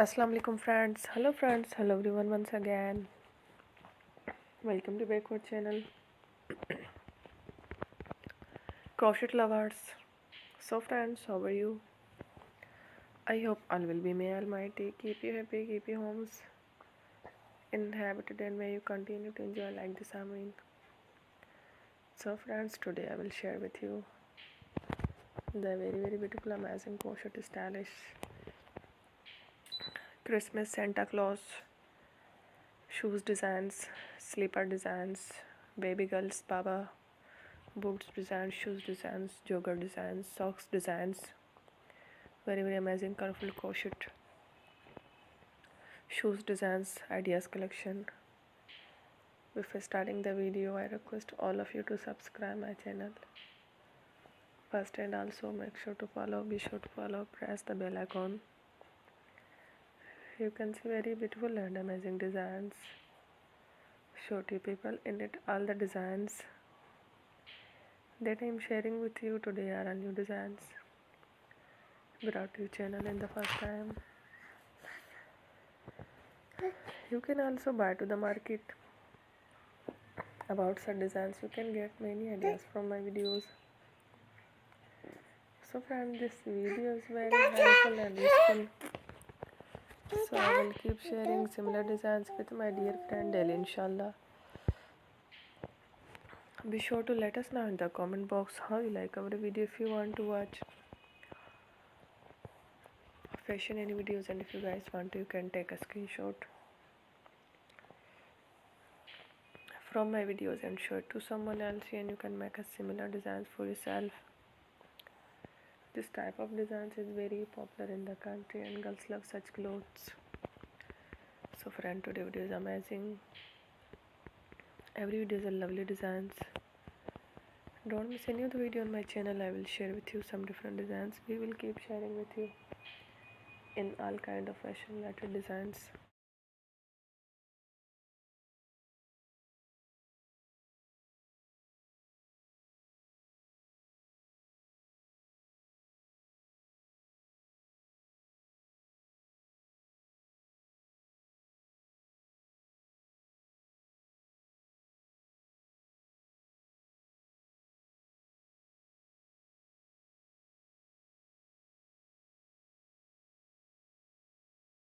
Assalamu alaikum friends. Hello everyone once again. Welcome to Backward channel. Crochet lovers. So friends, how are you? I hope all will be may almighty. Keep you happy, keep your homes inhabited and may you continue to enjoy like this Amin. So friends, today I will share with you the very beautiful amazing crochet stylish Christmas Santa Claus shoes designs, slipper designs, baby girls Baba boots designs, shoes designs, jogger designs, socks designs, very amazing colorful crochet shoes designs ideas collection. Before starting the video, I request all of you to subscribe my channel first and also be sure to follow, press the bell icon. You can see very beautiful and amazing designs. Show to people in it all the designs that I am sharing with you today are all new designs brought to your channel in the first time. You can also buy to the market about such designs. You can get many ideas from my videos. So friends, this video is very helpful and useful. So I will keep sharing similar designs with my dear friend daily inshallah. Be sure to let us know in the comment box how you like our video. If you want to watch fashion any videos, and if you guys want to, you can take a screenshot from my videos and show it to someone else, and you can make a similar designs for yourself. This type of designs is very popular in the country and girls love such clothes. So friend, today video is amazing. Every video is a lovely designs. Don't miss any of the video on my channel. I will share with you some different designs. We will keep sharing with you in all kind of fashion related designs.